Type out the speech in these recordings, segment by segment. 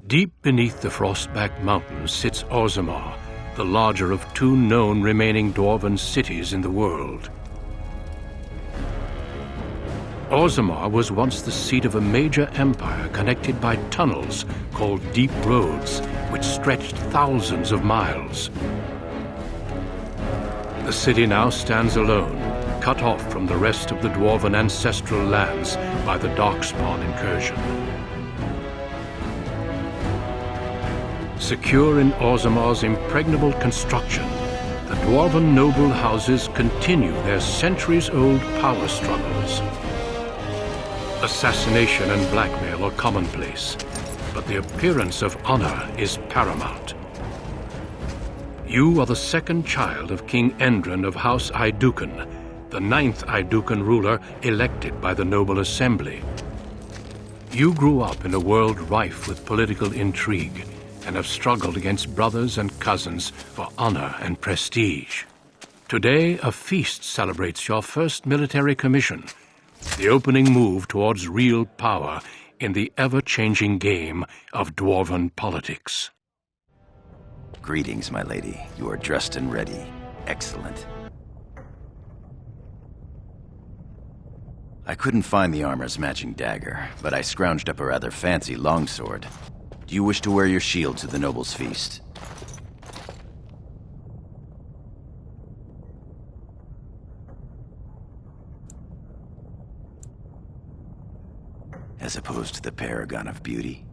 Deep beneath the Frostback Mountains sits Orzammar, the larger of two known remaining dwarven cities in the world. Orzammar was once the seat of a major empire connected by tunnels called Deep Roads, which stretched thousands of miles. The city now stands alone, cut off from the rest of the dwarven ancestral lands by the Darkspawn incursion. Secure in Orzammar's impregnable construction, the dwarven noble houses continue their centuries-old power struggles. Assassination and blackmail are commonplace, but the appearance of honor is paramount. You are the second child of King Endrin of House Aidukan, the 9th Aidukan ruler elected by the Noble Assembly. You grew up in a world rife with political intrigue and have struggled against brothers and cousins for honor and prestige. Today, a feast celebrates your first military commission, the opening move towards real power in the ever-changing game of dwarven politics. Greetings, my lady. You are dressed and ready. Excellent. I couldn't find the armor's matching dagger, but I scrounged up a rather fancy longsword. Do you wish to wear your shield to the noble's feast? As opposed to the paragon of beauty?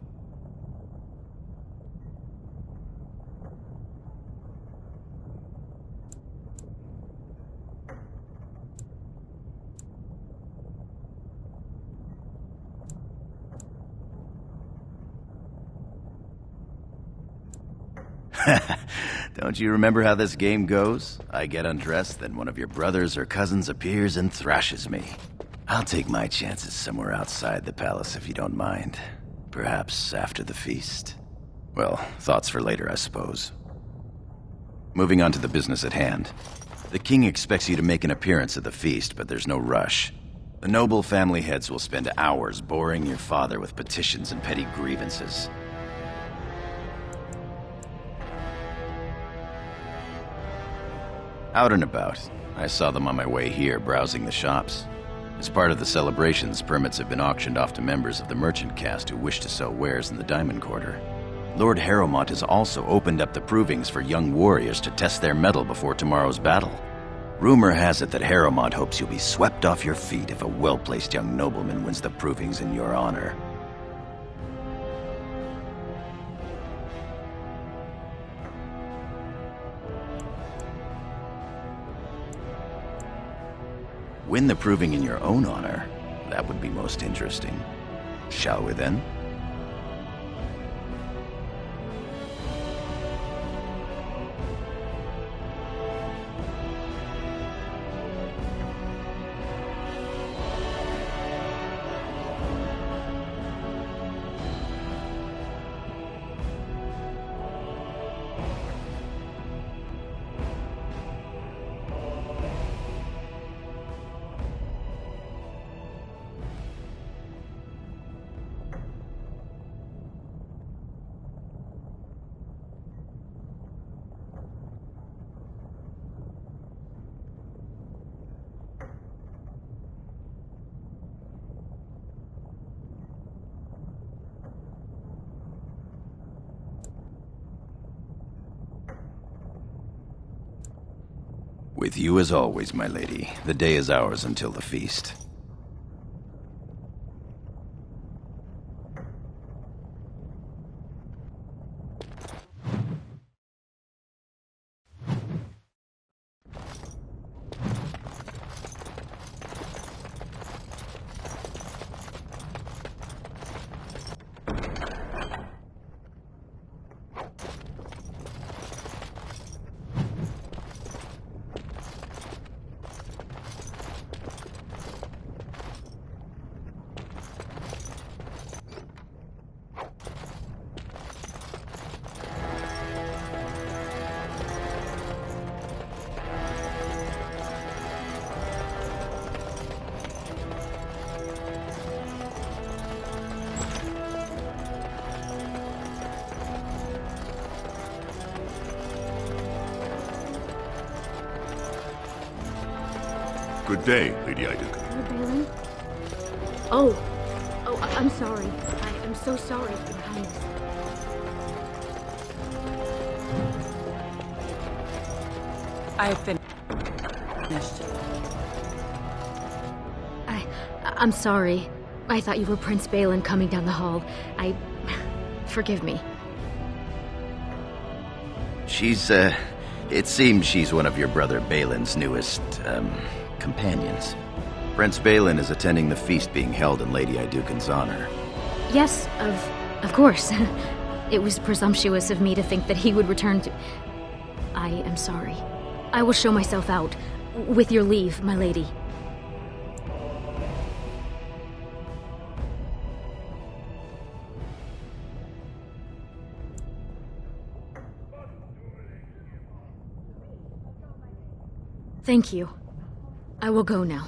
Don't you remember how this game goes? I get undressed, then one of your brothers or cousins appears and thrashes me. I'll take my chances somewhere outside the palace if you don't mind. Perhaps after the feast. Well, thoughts for later, I suppose. Moving on to the business at hand. The king expects you to make an appearance at the feast, but there's no rush. The noble family heads will spend hours boring your father with petitions and petty grievances. Out and about. I saw them on my way here, browsing the shops. As part of the celebrations, permits have been auctioned off to members of the merchant caste who wish to sell wares in the Diamond Quarter. Lord Harrowmont has also opened up the provings for young warriors to test their mettle before tomorrow's battle. Rumor has it that Harrowmont hopes you'll be swept off your feet if a well-placed young nobleman wins the provings in your honor. Win the proving in your own honor. That would be most interesting. Shall we then? With you as always, my lady. The day is ours until the feast. Good day, Lady Iduka. Lord Balin? Oh. I'm sorry. I'm so sorry, Your Highness. I have finished. I'm sorry. I thought you were Prince Balin coming down the hall. Forgive me. It seems she's one of your brother Balin's newest, companions. Prince Balin is attending the feast being held in Lady Idukan's honor. Yes, of course. It was presumptuous of me to think that he would return to... I am sorry. I will show myself out. With your leave, my lady. Thank you. I will go now.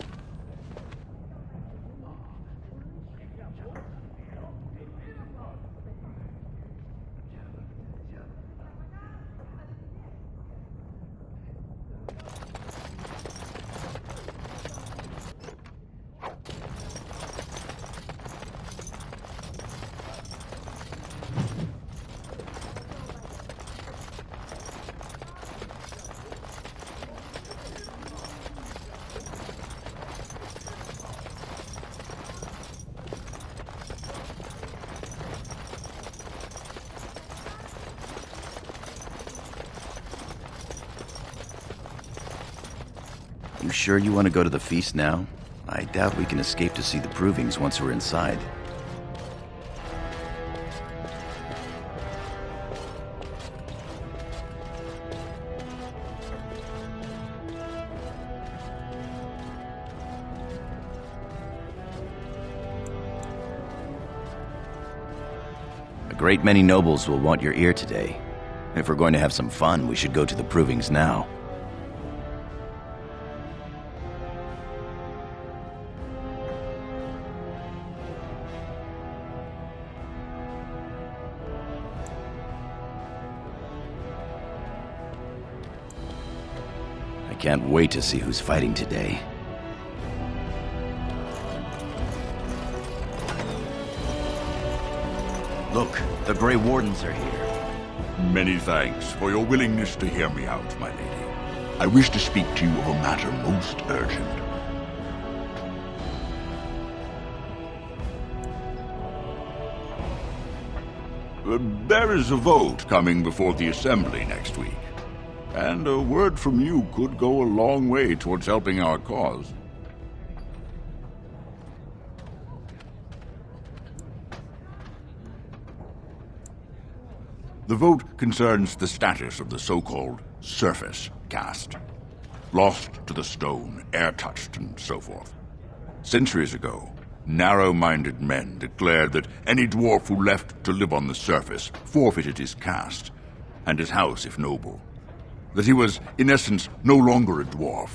You sure you want to go to the feast now? I doubt we can escape to see the provings once we're inside. A great many nobles will want your ear today. If we're going to have some fun, we should go to the provings now. I can't wait to see who's fighting today. Look, the Grey Wardens are here. Many thanks for your willingness to hear me out, my lady. I wish to speak to you of a matter most urgent. There is a vote coming before the Assembly next week, and a word from you could go a long way towards helping our cause. The vote concerns the status of the so-called surface caste. Lost to the stone, air-touched, and so forth. Centuries ago, narrow-minded men declared that any dwarf who left to live on the surface forfeited his caste, and his house if noble. That he was, in essence, no longer a dwarf.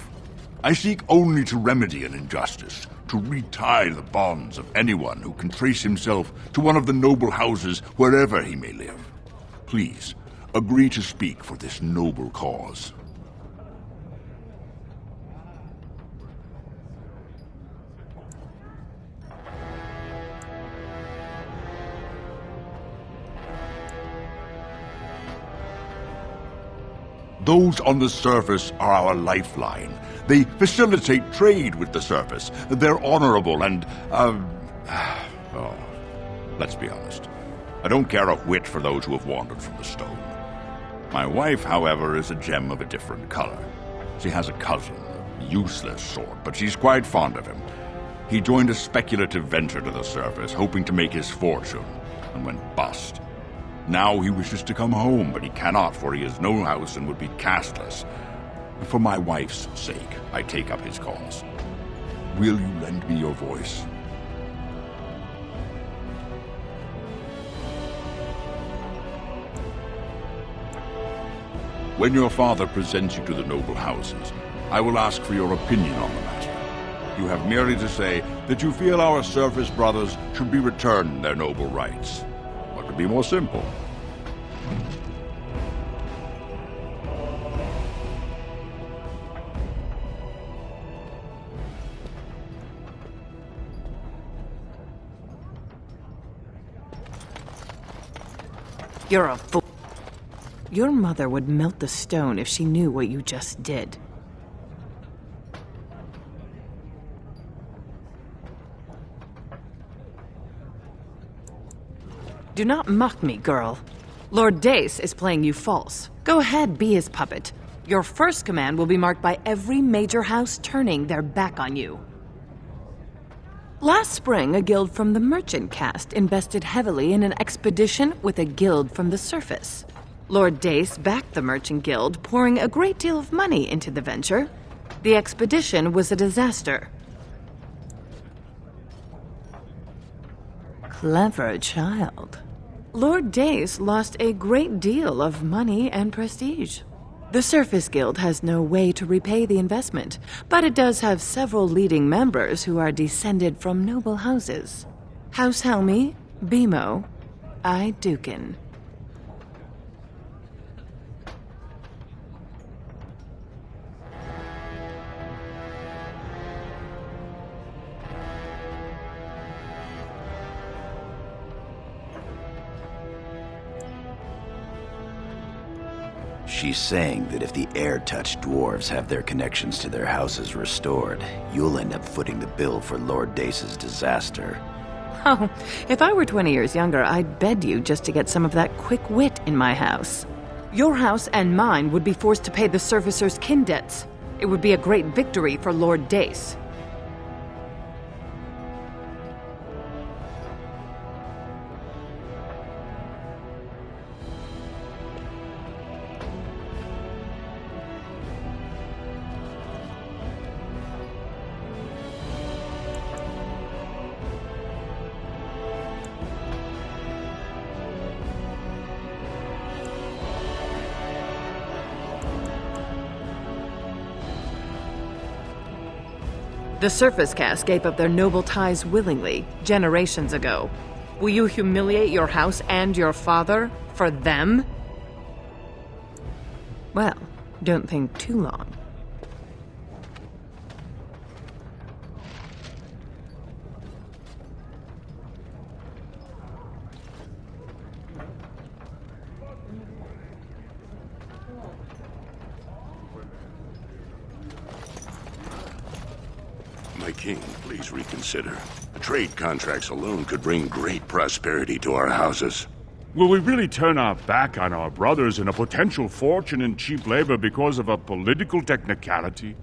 I seek only to remedy an injustice, to retie the bonds of anyone who can trace himself to one of the noble houses wherever he may live. Please, agree to speak for this noble cause. Those on the surface are our lifeline. They facilitate trade with the surface. They're honorable and, let's be honest. I don't care a whit for those who have wandered from the stone. My wife, however, is a gem of a different color. She has a cousin, a useless sort, but she's quite fond of him. He joined a speculative venture to the surface, hoping to make his fortune, and went bust. Now he wishes to come home, but he cannot, for he has no house and would be casteless. For my wife's sake, I take up his cause. Will you lend me your voice? When your father presents you to the noble houses, I will ask for your opinion on the matter. You have merely to say that you feel our surface brothers should be returned their noble rights. What could be more simple? You're a fool. Your mother would melt the stone if she knew what you just did. Do not mock me, girl. Lord Dace is playing you false. Go ahead, be his puppet. Your first command will be marked by every major house turning their back on you. Last spring, a guild from the merchant caste invested heavily in an expedition with a guild from the surface. Lord Dace backed the merchant guild, pouring a great deal of money into the venture. The expedition was a disaster. Clever child. Lord Dace lost a great deal of money and prestige. The Surface Guild has no way to repay the investment, but it does have several leading members who are descended from noble houses. House Helmi, Bimo, Dukin. She's saying that if the air-touched dwarves have their connections to their houses restored, you'll end up footing the bill for Lord Dace's disaster. Oh, if I were 20 years younger, I'd bed you just to get some of that quick wit in my house. Your house and mine would be forced to pay the Surfacer's kin debts. It would be a great victory for Lord Dace. The Surface Caste gave up their noble ties willingly, generations ago. Will you humiliate your house and your father for them? Well, don't think too long. My king, please reconsider. Trade contracts alone could bring great prosperity to our houses. Will we really turn our back on our brothers and a potential fortune in cheap labor because of a political technicality?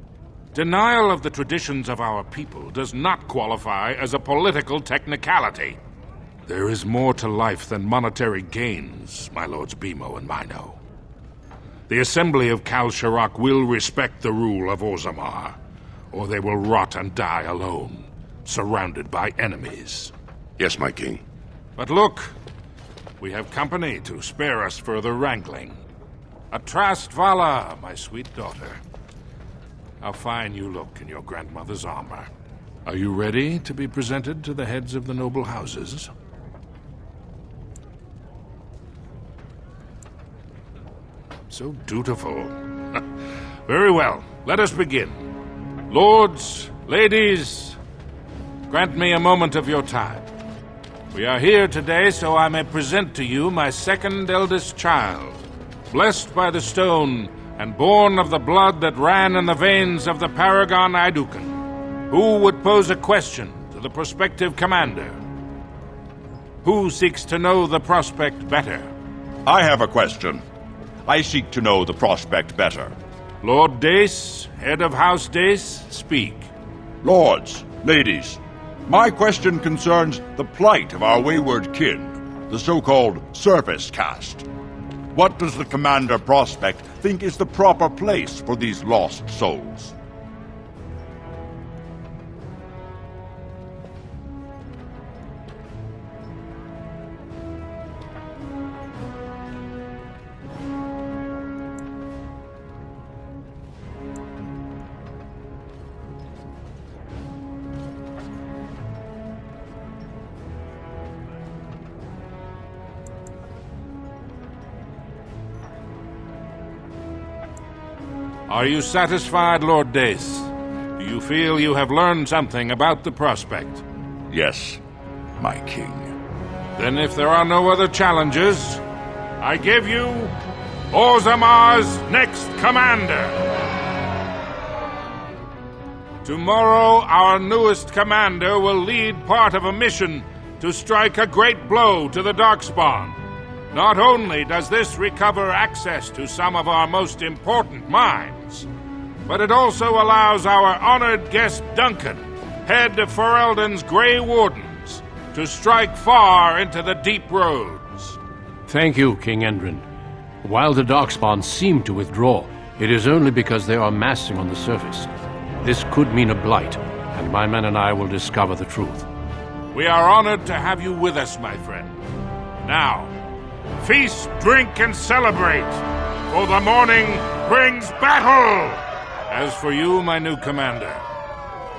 Denial of the traditions of our people does not qualify as a political technicality. There is more to life than monetary gains, my lords Bimo and Mino. The Assembly of Kal Shirak will respect the rule of Orzammar, or they will rot and die alone, surrounded by enemies. Yes, my king. But look, we have company to spare us further wrangling. Atrast Vala, my sweet daughter. How fine you look in your grandmother's armor. Are you ready to be presented to the heads of the noble houses? So dutiful. Very well, let us begin. Lords, ladies, grant me a moment of your time. We are here today so I may present to you my second eldest child, blessed by the stone and born of the blood that ran in the veins of the paragon Idukan. Who would pose a question to the prospective commander? Who seeks to know the prospect better? I have a question. I seek to know the prospect better. Lord Dace, head of House Dace, speak. Lords, ladies, my question concerns the plight of our wayward kin, the so-called Surface Caste. What does the Commander Prospect think is the proper place for these lost souls? Are you satisfied, Lord Dace? Do you feel you have learned something about the prospect? Yes, my king. Then if there are no other challenges, I give you Orzamar's next commander. Tomorrow, our newest commander will lead part of a mission to strike a great blow to the Darkspawn. Not only does this recover access to some of our most important mines, but it also allows our honored guest Duncan, head of Ferelden's Grey Wardens, to strike far into the deep roads. Thank you, King Endrin. While the Darkspawn seem to withdraw, it is only because they are massing on the surface. This could mean a blight, and my men and I will discover the truth. We are honored to have you with us, my friend. Now, feast, drink, and celebrate, for the morning brings battle! As for you, my new commander,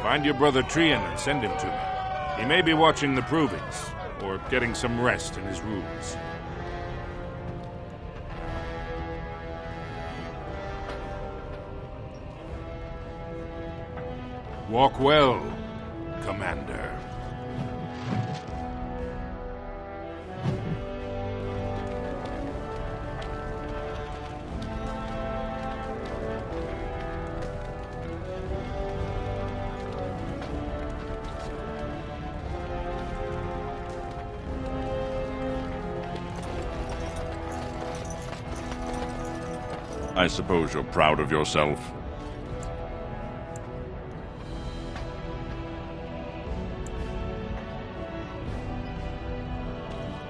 find your brother Trian and send him to me. He may be watching the provings, or getting some rest in his rooms. Walk well, Commander. I suppose you're proud of yourself.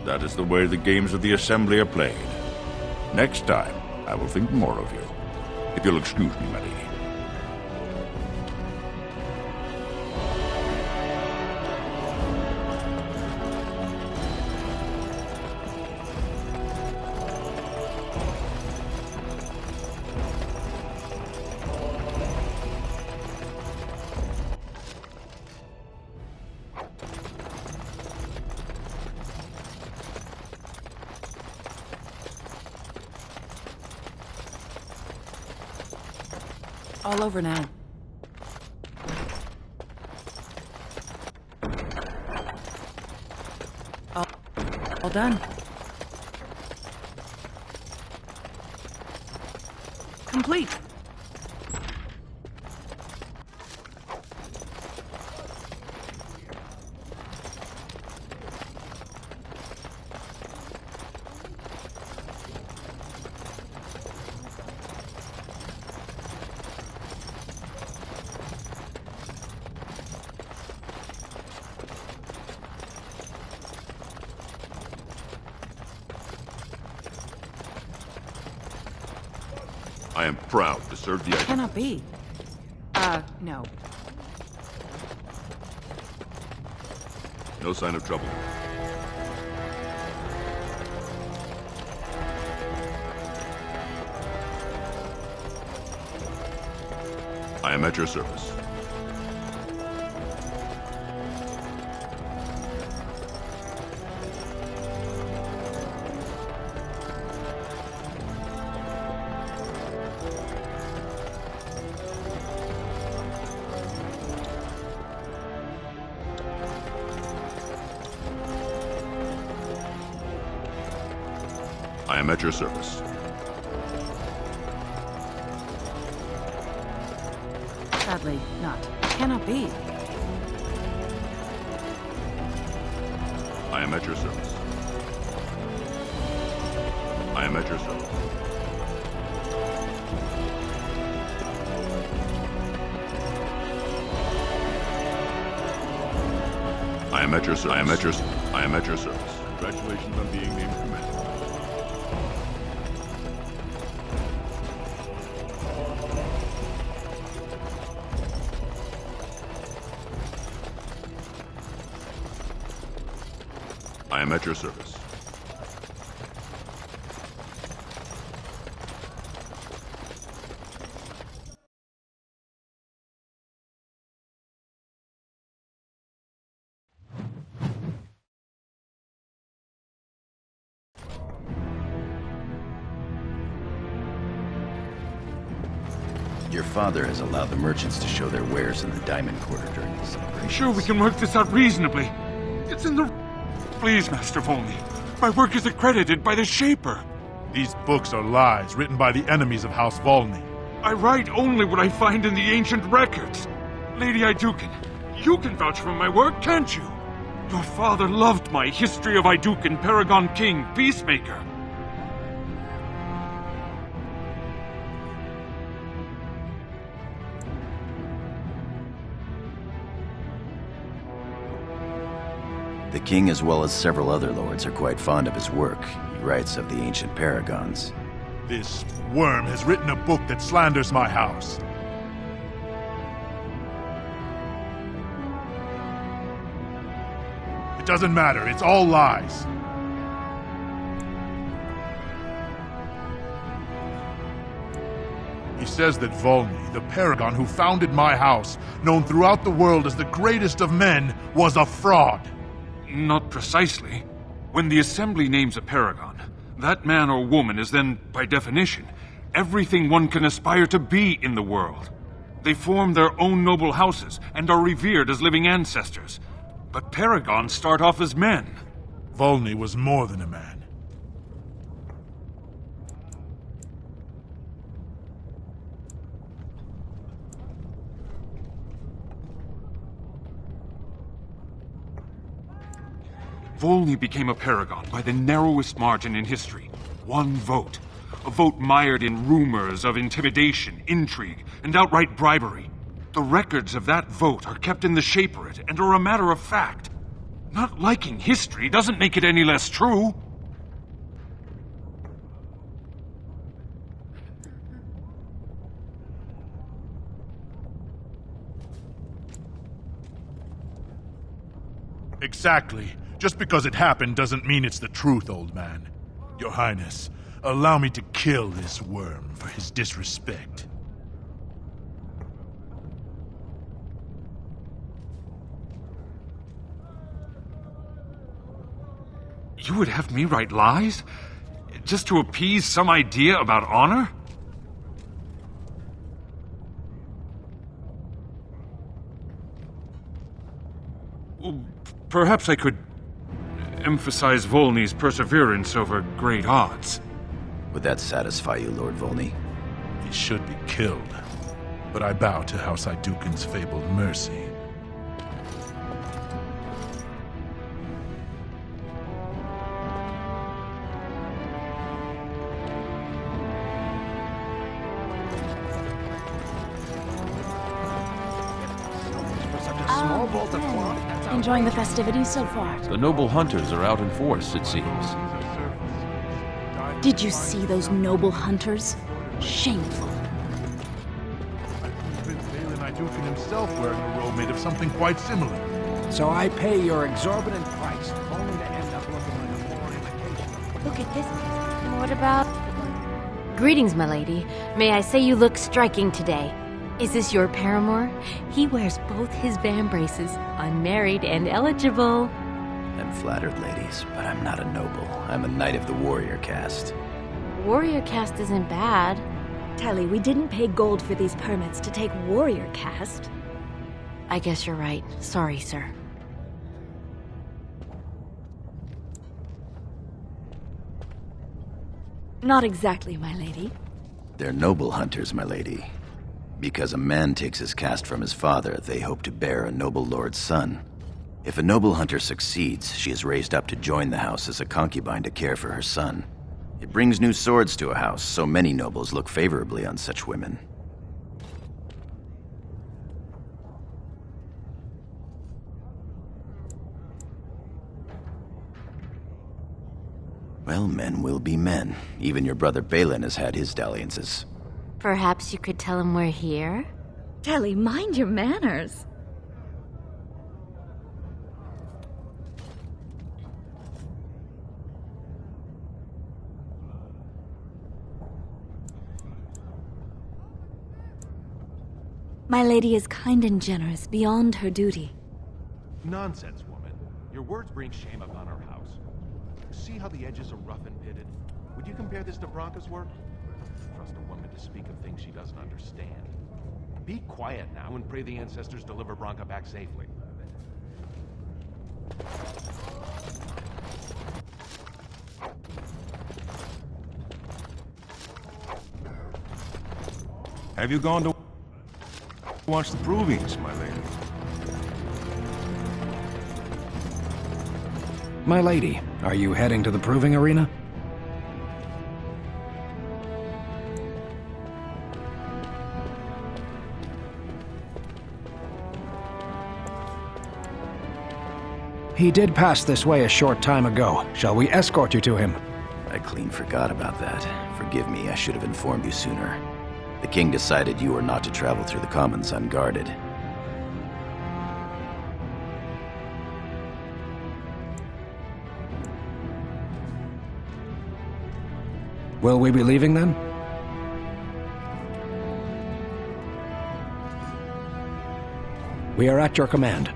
That is the way the games of the Assembly are played. Next time, I will think more of you. If you'll excuse me, my lady. All over now. All done. Complete. I am proud to serve the... Cannot be. No. No sign of trouble. I am at your service. I am at your service. Sadly, not. Cannot be. I am at your service. I am at your service. I am at your service. I am at your... I am at your service. Congratulations on being named commander. I am at your service. Your father has allowed the merchants to show their wares in the Diamond Quarter during the celebration. Sure, we can work this out reasonably. It's in the... Please, Master Volney. My work is accredited by the Shaper. These books are lies written by the enemies of House Volney. I write only what I find in the ancient records. Lady Iduken, you can vouch for my work, can't you? Your father loved my History of Iduken, Paragon King, Peacemaker. The king, as well as several other lords, are quite fond of his work. He writes of the ancient paragons. This worm has written a book that slanders my house. It doesn't matter, it's all lies. He says that Volney, the paragon who founded my house, known throughout the world as the greatest of men, was a fraud. Not precisely. When the Assembly names a paragon, that man or woman is then, by definition, everything one can aspire to be in the world. They form their own noble houses and are revered as living ancestors. But paragons start off as men. Volney was more than a man. Volney became a paragon by the narrowest margin in history. 1 vote. A vote mired in rumors of intimidation, intrigue, and outright bribery. The records of that vote are kept in the Shaperate and are a matter of fact. Not liking history doesn't make it any less true. Exactly. Just because it happened doesn't mean it's the truth, old man. Your Highness, allow me to kill this worm for his disrespect. You would have me write lies? Just to appease some idea about honor? Well, perhaps I could emphasize Volney's perseverance over great odds. Would that satisfy you, Lord Volney? He should be killed. But I bow to House Iduken's fabled mercy. Enjoying the festivities so far? The noble hunters are out in force, it seems. Did you see those noble hunters? Shameful. Prince Balin Iduken himself wearing a robe made of something quite similar. So I pay your exorbitant price, only to end up looking like a poor imitation. Look at this. What about... Greetings, my lady. May I say you look striking today. Is this your paramour? He wears both his vambraces, unmarried and eligible. I'm flattered, ladies, but I'm not a noble. I'm a knight of the warrior caste. Warrior caste isn't bad. Telly, we didn't pay gold for these permits to take warrior caste. I guess you're right. Sorry, sir. Not exactly, my lady. They're noble hunters, my lady. Because a man takes his caste from his father, they hope to bear a noble lord's son. If a noble hunter succeeds, she is raised up to join the house as a concubine to care for her son. It brings new swords to a house, so many nobles look favorably on such women. Well, men will be men. Even your brother Balin has had his dalliances. Perhaps you could tell him we're here? Telly, mind your manners. My lady is kind and generous beyond her duty. Nonsense, woman. Your words bring shame upon our house. See how the edges are rough and pitted? Would you compare this to Branca's work? Trust a woman to speak of things she doesn't understand. Be quiet now and pray the ancestors deliver Branca back safely. Have you gone to watch the provings, my lady? My lady, are you heading to the proving arena? He did pass this way a short time ago. Shall we escort you to him? I clean forgot about that. Forgive me, I should have informed you sooner. The king decided you were not to travel through the commons unguarded. Will we be leaving then? We are at your command.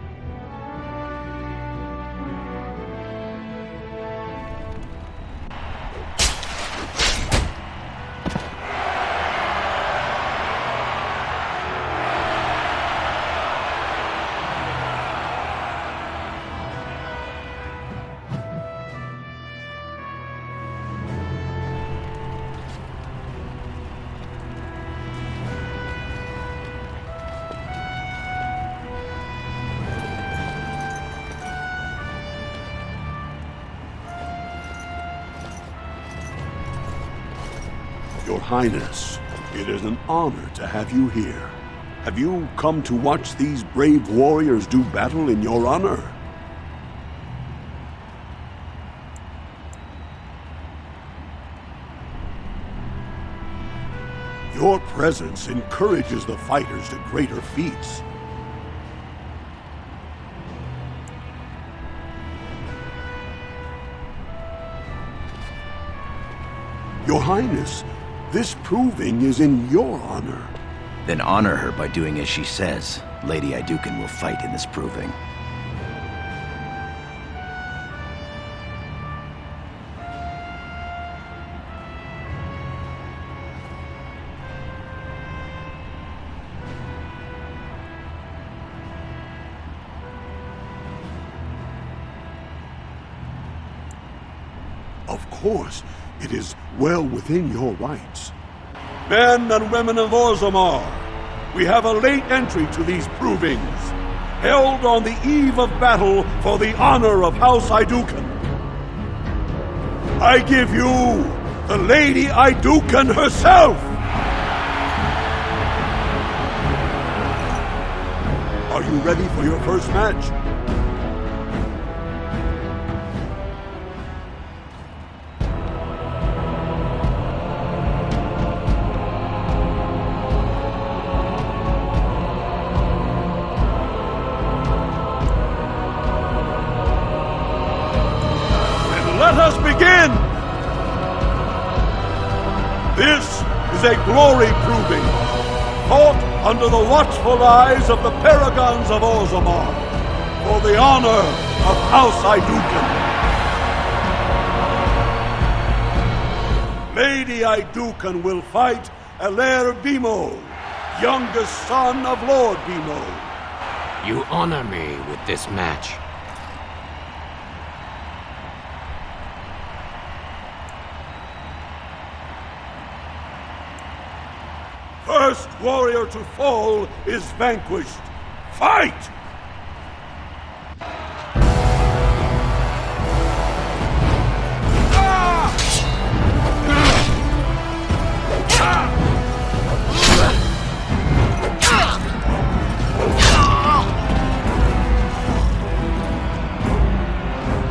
Your Highness, it is an honor to have you here. Have you come to watch these brave warriors do battle in your honor? Your presence encourages the fighters to greater feats. Your Highness, this proving is in your honor. Then honor her by doing as she says. Lady Idukan will fight in this proving. Of course, it is well within your rights. Men and women of Orzammar, we have a late entry to these provings, held on the eve of battle for the honor of House Idukan. I give you the Lady Idukan herself! Are you ready for your first match? Let us begin! This is a glory proving, fought under the watchful eyes of the paragons of Orzammar, for the honor of House Idukan. Lady Idukan will fight Eler Bimo, youngest son of Lord Bimo. You honor me with this match. First warrior to fall is vanquished. Fight!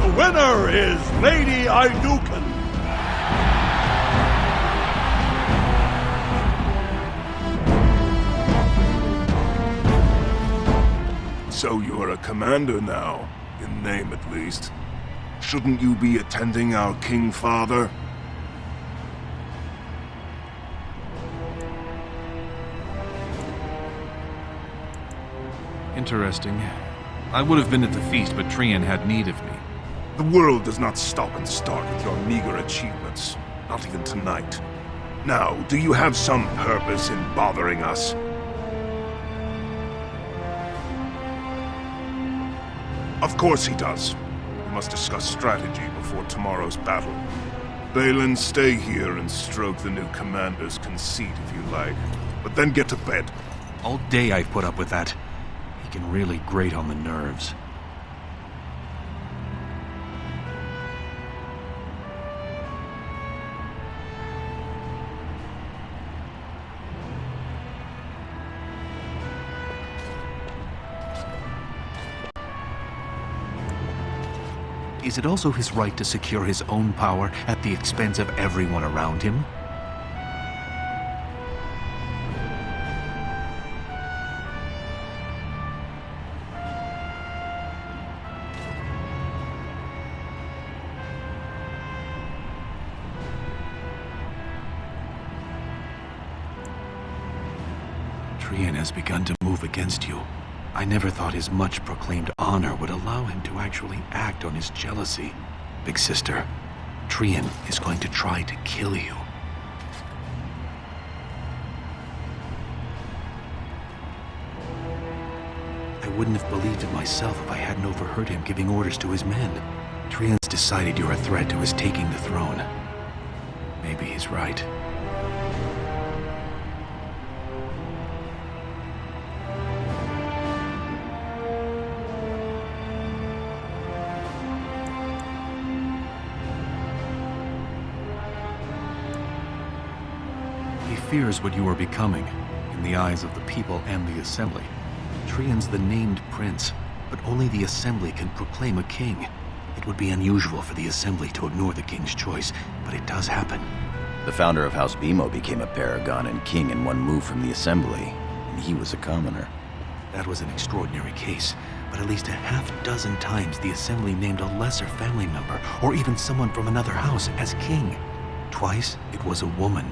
The winner is Lady Idukan. So you're a commander now, in name at least. Shouldn't you be attending our King Father? Interesting. I would have been at the feast, but Trian had need of me. The world does not stop and start with your meager achievements. Not even tonight. Now, do you have some purpose in bothering us? Of course he does. We must discuss strategy before tomorrow's battle. Balin, stay here and stroke the new commander's conceit if you like. but then get to bed. All day I've put up with that. He can really grate on the nerves. Is it also his right to secure his own power at the expense of everyone around him? Trian has begun to move against you. I never thought his much-proclaimed honor would allow him to actually act on his jealousy. Big sister, Trian is going to try to kill you. I wouldn't have believed it myself if I hadn't overheard him giving orders to his men. Trian's decided you're a threat to his taking the throne. Maybe he's right. He fears what you are becoming, in the eyes of the people and the Assembly. Trian's the named prince, but only the Assembly can proclaim a king. It would be unusual for the Assembly to ignore the king's choice, but it does happen. The founder of House Bimo became a paragon and king in one move from the Assembly, and he was a commoner. That was an extraordinary case, but at least a half-dozen times the Assembly named a lesser family member, or even someone from another house, as king. Twice, it was a woman.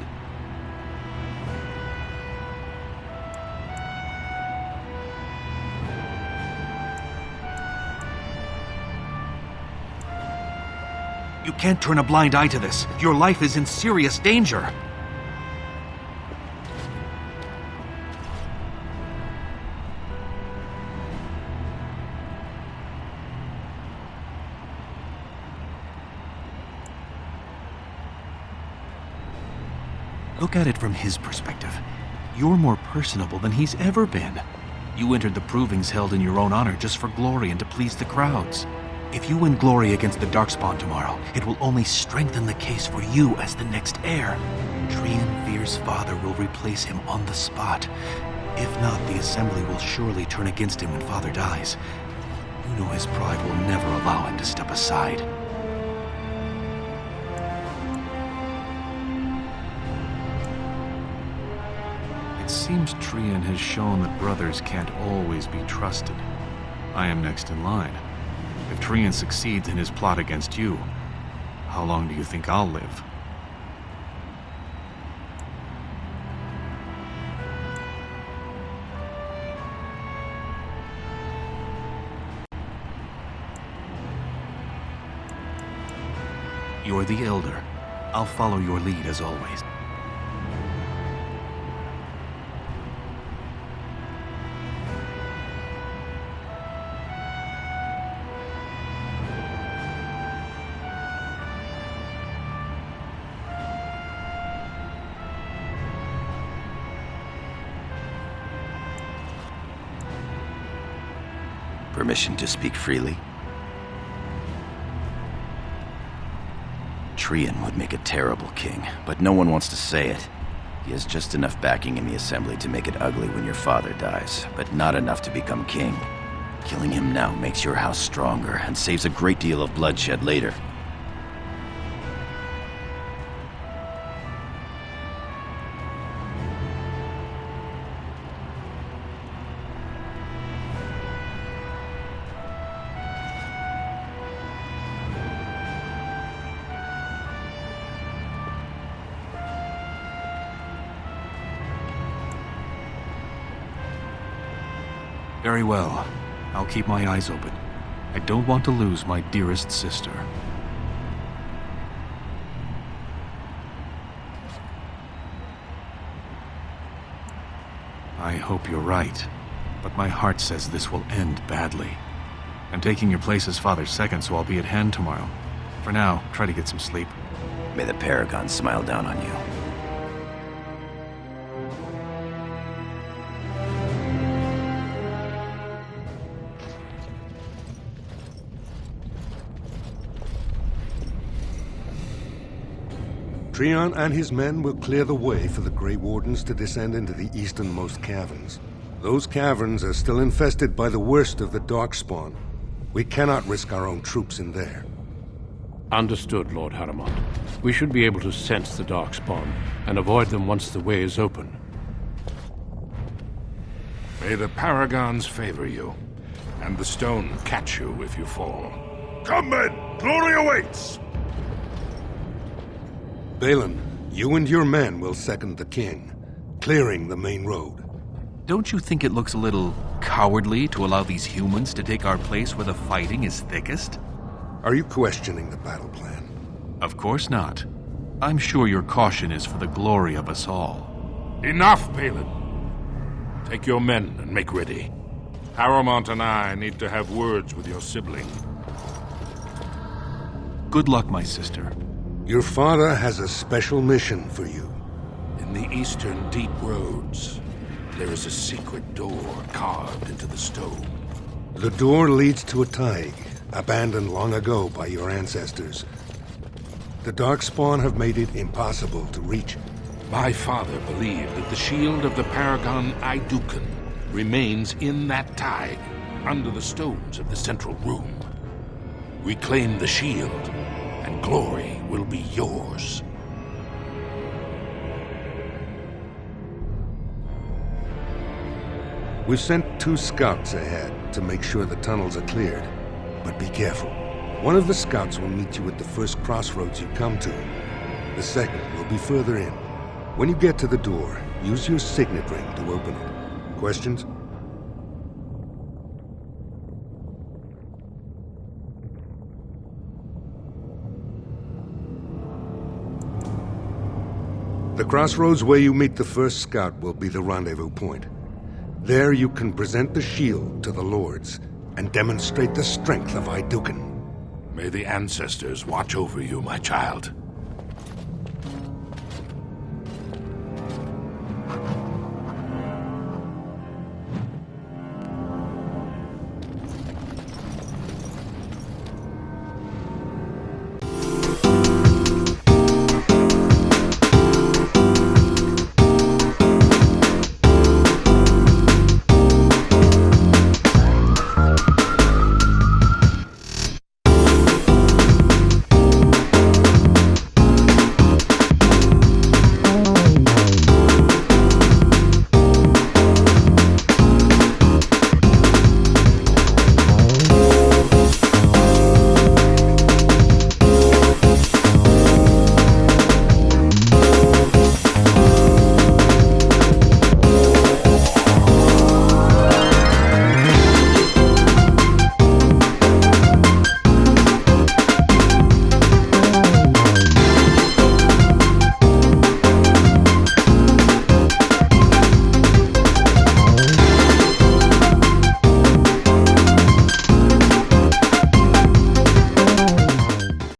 You can't turn a blind eye to this. Your life is in serious danger. Look at it from his perspective. You're more personable than he's ever been. You entered the provings held in your own honor just for glory and to please the crowds. If you win glory against the Darkspawn tomorrow, it will only strengthen the case for you as the next heir. Trian Veer's father will replace him on the spot. If not, the Assembly will surely turn against him when father dies. You know his pride will never allow him to step aside. It seems Trian has shown that brothers can't always be trusted. I am next in line. If Trian succeeds in his plot against you, how long do you think I'll live? You're the elder. I'll follow your lead as always. Permission to speak freely? Trian would make a terrible king, but no one wants to say it. He has just enough backing in the Assembly to make it ugly when your father dies, but not enough to become king. Killing him now makes your house stronger and saves a great deal of bloodshed later. Very well. I'll keep my eyes open. I don't want to lose my dearest sister. I hope you're right, but my heart says this will end badly. I'm taking your place as father's second, so I'll be at hand tomorrow. For now, try to get some sleep. May the Paragon smile down on you. Treon and his men will clear the way for the Grey Wardens to descend into the easternmost caverns. Those caverns are still infested by the worst of the Darkspawn. We cannot risk our own troops in there. Understood, Lord Haramond. We should be able to sense the Darkspawn and avoid them once the way is open. May the Paragons favor you, and the stone catch you if you fall. Come, men! Glory awaits! Balin, you and your men will second the king, clearing the main road. Don't you think it looks a little cowardly to allow these humans to take our place where the fighting is thickest? Are you questioning the battle plan? Of course not. I'm sure your caution is for the glory of us all. Enough, Balin! Take your men and make ready. Haramond and I need to have words with your sibling. Good luck, my sister. Your father has a special mission for you. In the eastern deep roads, there is a secret door carved into the stone. The door leads to a taig, abandoned long ago by your ancestors. The Darkspawn have made it impossible to reach. My father believed that the shield of the Paragon Aidukan remains in that taig, under the stones of the central room. Reclaim the shield, and glory will be yours. We've sent 2 scouts ahead to make sure the tunnels are cleared. But be careful. One of the scouts will meet you at the first crossroads you come to. The second will be further in. When you get to the door, use your signet ring to open it. Questions? The crossroads where you meet the first scout will be the rendezvous point. There you can present the shield to the lords and demonstrate the strength of Aidukan. May the ancestors watch over you, my child.